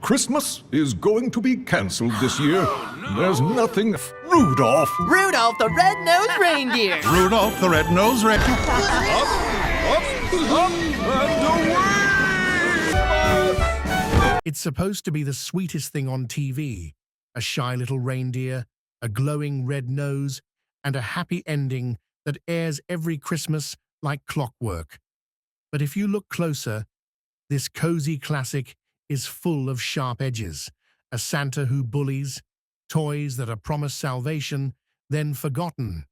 Christmas is going to be cancelled this year. There's nothing. Rudolph! Rudolph the red-nosed reindeer! Rudolph the red-nosed reindeer. Up, and away! It's supposed to be the sweetest thing on TV. A shy little reindeer, a glowing red nose, and a happy ending that airs every Christmas like clockwork. But if you look closer, this cozy classic is full of sharp edges. A Santa who bullies, toys that are promised salvation, then forgotten.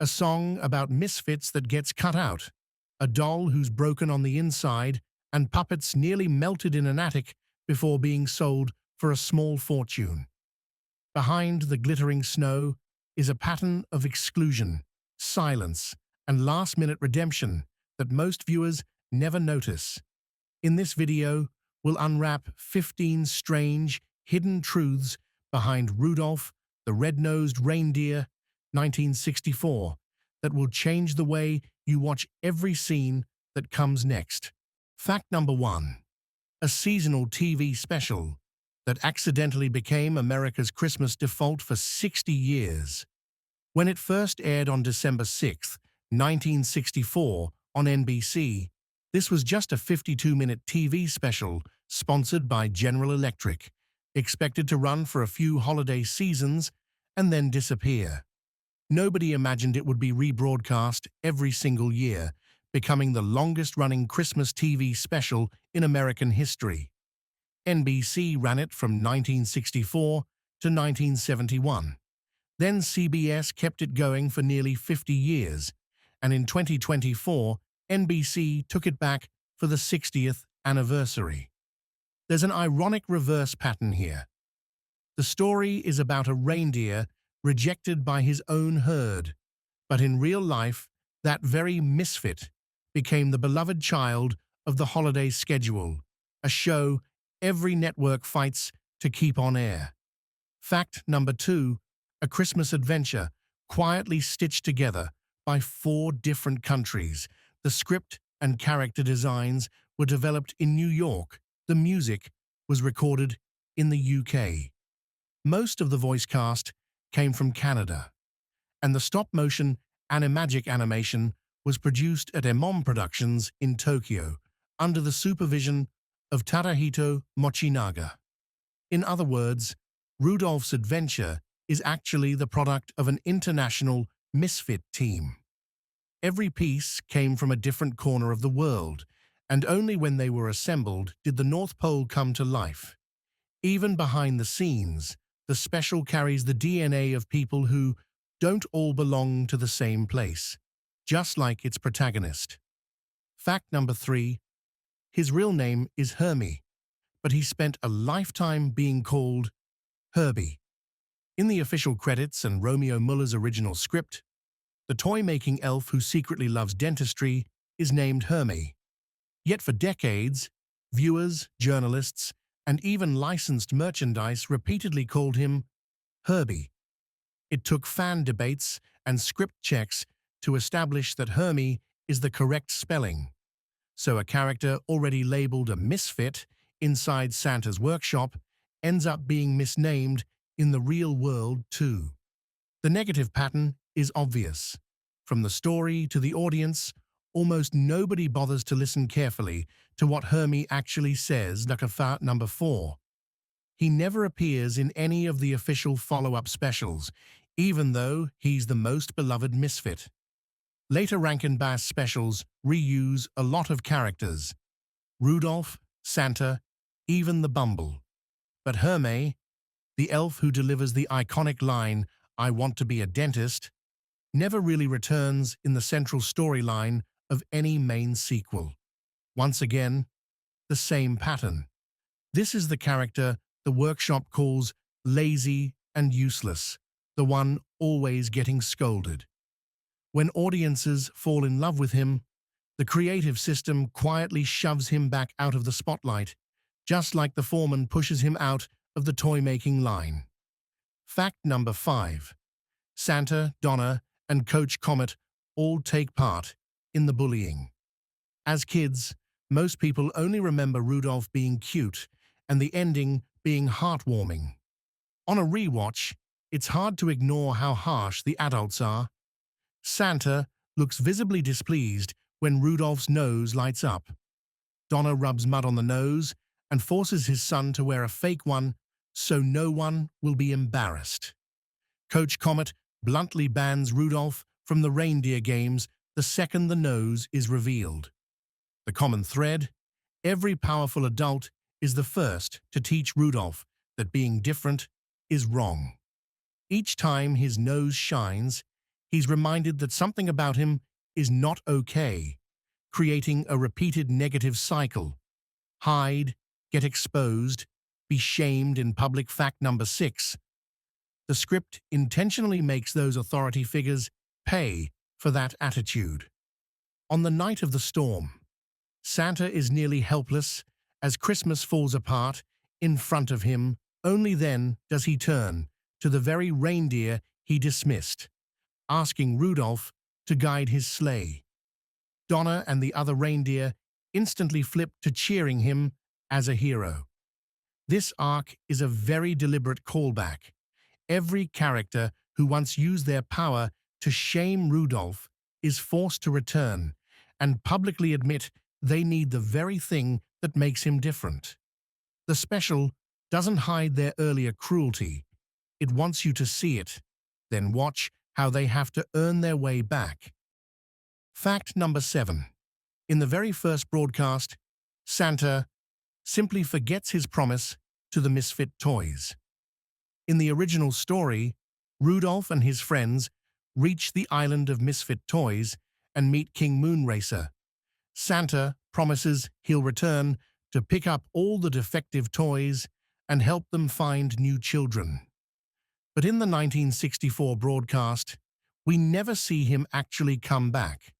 A song about misfits that gets cut out. A doll who's broken on the inside, and puppets nearly melted in an attic before being sold for a small fortune. Behind the glittering snow is a pattern of exclusion, silence, and last-minute redemption that most viewers never notice. In this video, we'll unwrap 15 strange, hidden truths behind Rudolph the Red-Nosed Reindeer, 1964, that will change the way you watch every scene that comes next. Fact number 1. A seasonal TV special that accidentally became America's Christmas default for 60 years. When it first aired on December 6, 1964, on NBC, this was just a 52-minute TV special sponsored by General Electric, expected to run for a few holiday seasons and then disappear. Nobody imagined it would be rebroadcast every single year, becoming the longest-running Christmas TV special in American history. NBC ran it from 1964 to 1971. Then CBS kept it going for nearly 50 years, and in 2024, NBC took it back for the 60th anniversary. There's an ironic reverse pattern here. The story is about a reindeer rejected by his own herd, but in real life, that very misfit became the beloved child of the holiday schedule, a show every network fights to keep on air. Fact number 2, a Christmas adventure quietly stitched together by 4 different countries. The script and character designs were developed in New York. The music was recorded in the UK. Most of the voice cast came from Canada, and the stop-motion animagic animation was produced at Emom Productions in Tokyo under the supervision of Tadahito Mochinaga. In other words, Rudolph's adventure is actually the product of an international misfit team. Every piece came from a different corner of the world, and only when they were assembled did the North Pole come to life. Even behind the scenes, the special carries the DNA of people who don't all belong to the same place, just like its protagonist. Fact number 3. His real name is Hermie, but he spent a lifetime being called Herbie. In the official credits and Romeo Muller's original script, the toy-making elf who secretly loves dentistry is named Hermie. Yet for decades, viewers, journalists, and even licensed merchandise repeatedly called him Herbie. It took fan debates and script checks to establish that Hermie is the correct spelling. So a character already labeled a misfit inside Santa's workshop ends up being misnamed in the real world too. The negative pattern is obvious. From the story to the audience, almost nobody bothers to listen carefully to what Hermie actually says. Fact number 4. He never appears in any of the official follow-up specials, even though he's the most beloved misfit. Later Rankin Bass specials reuse a lot of characters: Rudolph, Santa, even the Bumble. But Hermie, the elf who delivers the iconic line, "I want to be a dentist," never really returns in the central storyline of any main sequel. Once again, the same pattern. This is the character the workshop calls lazy and useless, the one always getting scolded. When audiences fall in love with him, the creative system quietly shoves him back out of the spotlight, just like the foreman pushes him out of the toy-making line. Fact number 5. Santa, Donna, and Coach Comet all take part in the bullying. As kids, most people only remember Rudolph being cute and the ending being heartwarming. On a rewatch, it's hard to ignore how harsh the adults are. Santa looks visibly displeased when Rudolph's nose lights up. Donna rubs mud on the nose and forces his son to wear a fake one so no one will be embarrassed. Coach Comet bluntly bans Rudolph from the reindeer games the second the nose is revealed. The common thread: every powerful adult is the first to teach Rudolph that being different is wrong. Each time his nose shines, he's reminded that something about him is not okay, creating a repeated negative cycle. Hide, get exposed, be shamed in public. Fact number 6. The script intentionally makes those authority figures pay for that attitude. On the night of the storm, Santa is nearly helpless as Christmas falls apart in front of him. Only then does he turn to the very reindeer he dismissed, asking Rudolph to guide his sleigh. Donna and the other reindeer instantly flip to cheering him as a hero. This arc is a very deliberate callback. Every character who once used their power to shame Rudolph is forced to return and publicly admit they need the very thing that makes him different. The special doesn't hide their earlier cruelty. It wants you to see it, then watch how they have to earn their way back. Fact number 7. In the very first broadcast, Santa simply forgets his promise to the misfit toys. In the original story, Rudolph and his friends reach the island of misfit toys and meet King Moonracer. Santa promises he'll return to pick up all the defective toys and help them find new children. But in the 1964 broadcast, we never see him actually come back.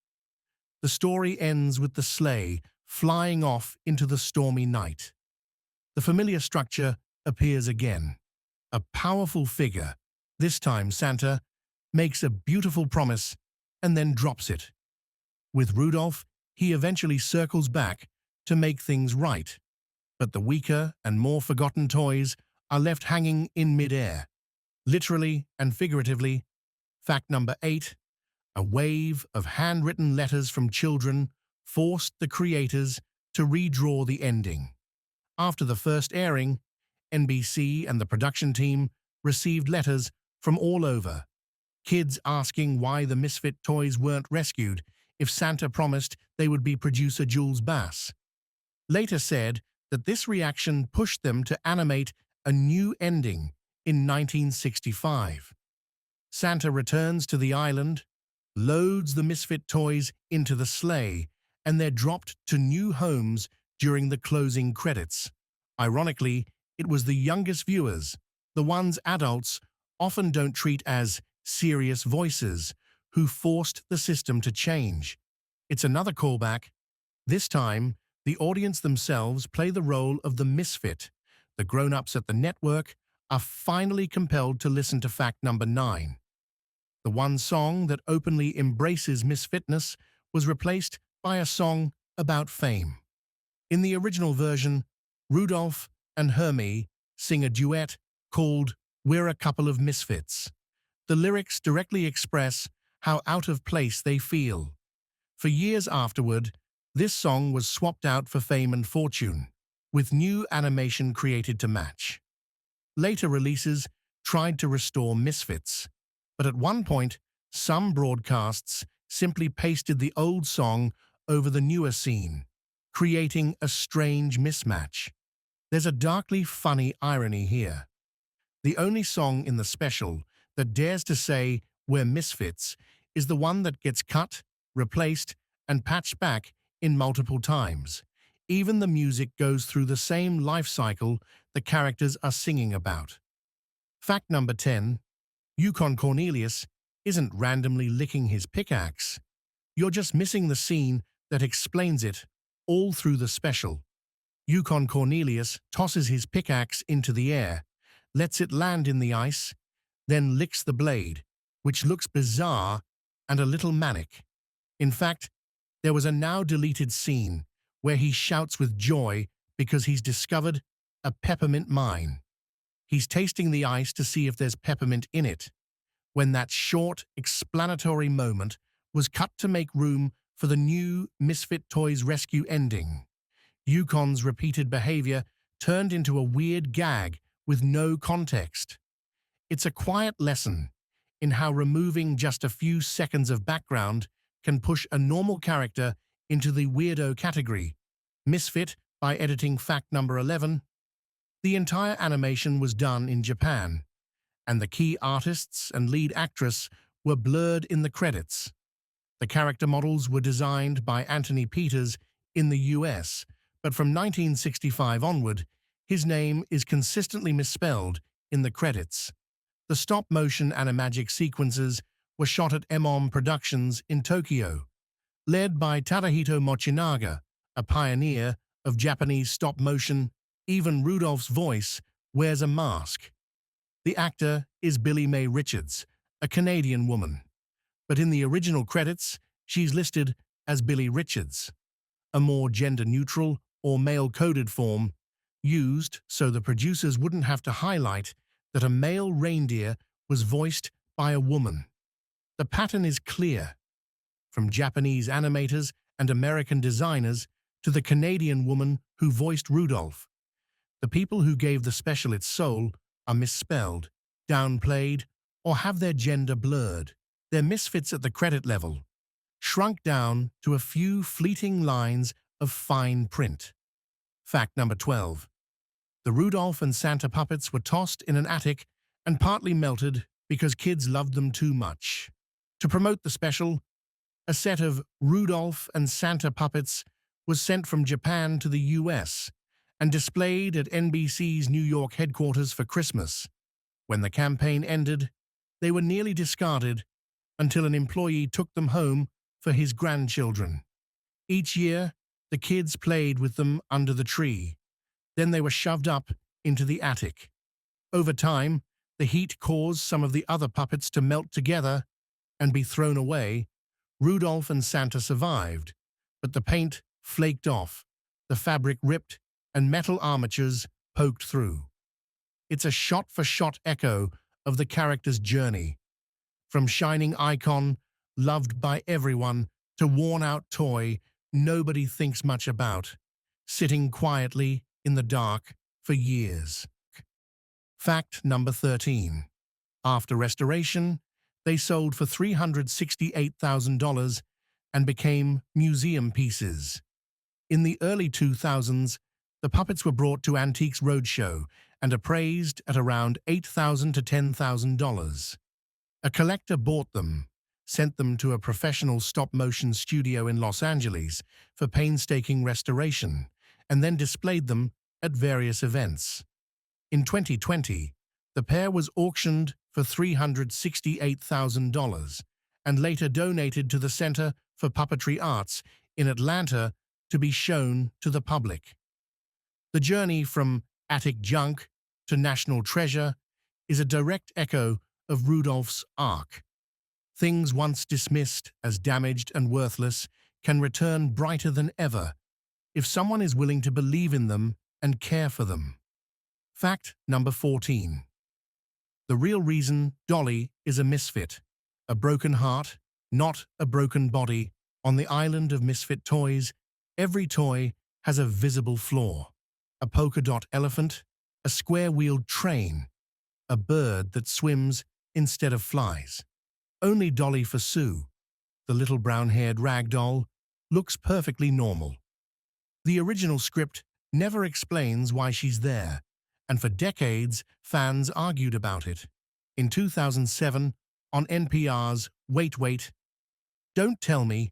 The story ends with the sleigh flying off into the stormy night. The familiar structure appears again. A powerful figure, this time Santa, makes a beautiful promise and then drops it. With Rudolph, he eventually circles back to make things right, but the weaker and more forgotten toys are left hanging in mid-air, literally and figuratively. Fact number 8. A wave of handwritten letters from children forced the creators to redraw the ending. After the first airing, NBC and the production team received letters from all over. Kids asking why the misfit toys weren't rescued if Santa promised they would be. Producer Jules Bass later said that this reaction pushed them to animate a new ending in 1965. Santa returns to the island, loads the misfit toys into the sleigh, and they're dropped to new homes during the closing credits. Ironically, it was the youngest viewers, the ones adults often don't treat as serious voices, who forced the system to change. It's another callback. This time, the audience themselves play the role of the misfit. The grown-ups at the network are finally compelled to listen to fact number 9. The one song that openly embraces misfitness was replaced by a song about fame. In the original version, Rudolph and Hermie sing a duet called "We're a Couple of Misfits." The lyrics directly express how out of place they feel. For years afterward, this song was swapped out for Fame and Fortune, with new animation created to match. Later releases tried to restore Misfits, but at one point, some broadcasts simply pasted the old song over the newer scene, creating a strange mismatch. There's a darkly funny irony here. The only song in the special that dares to say we're misfits is the one that gets cut, replaced, and patched back in multiple times. Even the music goes through the same life cycle the characters are singing about. Fact number 10. Yukon Cornelius isn't randomly licking his pickaxe. You're just missing the scene that explains it all through the special. Yukon Cornelius tosses his pickaxe into the air, lets it land in the ice, then licks the blade, which looks bizarre and a little manic. In fact, there was a now-deleted scene where he shouts with joy because he's discovered a peppermint mine. He's tasting the ice to see if there's peppermint in it, when that short, explanatory moment was cut to make room for the new Misfit Toys rescue ending. Yukon's repeated behavior turned into a weird gag with no context. It's a quiet lesson in how removing just a few seconds of background can push a normal character into the weirdo category. Misfit by editing fact number 11. The entire animation was done in Japan, and the key artists and lead actress were blurred in the credits. The character models were designed by Anthony Peters in the US, but from 1965 onward, his name is consistently misspelled in the credits. The stop-motion animagic sequences were shot at MOM Productions in Tokyo, led by Tadahito Mochinaga, a pioneer of Japanese stop-motion. Even Rudolph's voice wears a mask. The actor is Billie Mae Richards, a Canadian woman, but in the original credits, she's listed as Billie Richards, a more gender-neutral or male-coded form used so the producers wouldn't have to highlight that a male reindeer was voiced by a woman. The pattern is clear, from Japanese animators and American designers to the Canadian woman who voiced Rudolph. The people who gave the special its soul are misspelled, downplayed, or have their gender blurred. They're misfits at the credit level, shrunk down to a few fleeting lines of fine print. Fact number 12. The Rudolph and Santa puppets were tossed in an attic and partly melted because kids loved them too much. To promote the special, a set of Rudolph and Santa puppets was sent from Japan to the US and displayed at NBC's New York headquarters for Christmas. When the campaign ended, they were nearly discarded until an employee took them home for his grandchildren. Each year, the kids played with them under the tree. Then they were shoved up into the attic. Over time, the heat caused some of the other puppets to melt together and be thrown away. Rudolph and Santa survived, but the paint flaked off, the fabric ripped, and metal armatures poked through. It's a shot-for-shot echo of the character's journey, from shining icon, loved by everyone, to worn-out toy nobody thinks much about, sitting quietly in the dark for years. Fact number 13. After restoration, they sold for $368,000 and became museum pieces. In the early 2000s, the puppets were brought to Antiques Roadshow and appraised at around $8,000 to $10,000. A collector bought them, sent them to a professional stop-motion studio in Los Angeles for painstaking restoration, and then displayed them at various events. In 2020, the pair was auctioned for $368,000 and later donated to the Center for Puppetry Arts in Atlanta to be shown to the public. The journey from attic junk to national treasure is a direct echo of Rudolph's arc. Things once dismissed as damaged and worthless can return brighter than ever if someone is willing to believe in them and care for them. Fact number 14. The real reason Dolly is a misfit, a broken heart, not a broken body. On the island of misfit toys, every toy has a visible flaw. A polka dot elephant, a square-wheeled train, a bird that swims instead of flies. Only Dolly for Sue, the little brown-haired rag doll, looks perfectly normal. The original script never explains why she's there, and for decades fans argued about it. In 2007, on NPR's Wait, Wait, Don't Tell Me,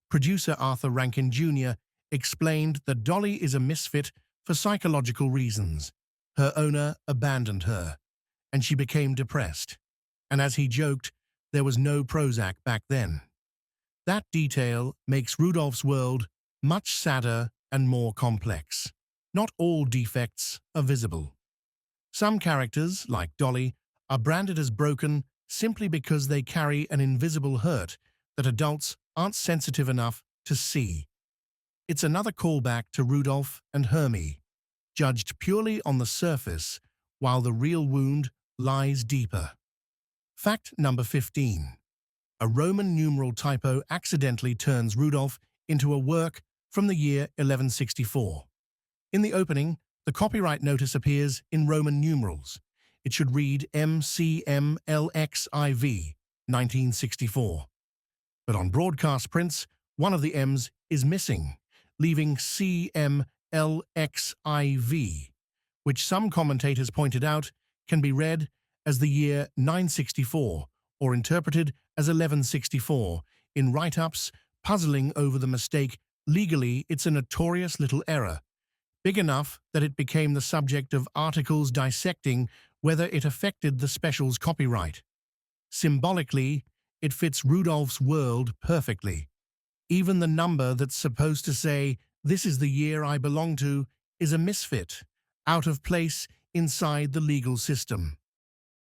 producer Arthur Rankin Jr. explained that Dolly is a misfit for psychological reasons. Her owner abandoned her, and she became depressed. And as he joked, there was no Prozac back then. That detail makes Rudolph's world much sadder and more complex. Not all defects are visible. Some characters, like Dolly, are branded as broken simply because they carry an invisible hurt that adults aren't sensitive enough to see. It's another callback to Rudolph and Hermie, judged purely on the surface, while the real wound lies deeper. Fact number 15. A Roman numeral typo accidentally turns Rudolph into a work from the year 1164. In the opening, the copyright notice appears in Roman numerals. It should read MCMLXIV, 1964. But on broadcast prints, one of the M's is missing, leaving CMLXIV, which some commentators pointed out can be read as the year 964 or interpreted as 1164 in write-ups puzzling over the mistake. Legally, it's a notorious little error, big enough that it became the subject of articles dissecting whether it affected the special's copyright. Symbolically, it fits Rudolph's world perfectly. Even the number that's supposed to say, "This is the year I belong to," is a misfit, out of place inside the legal system.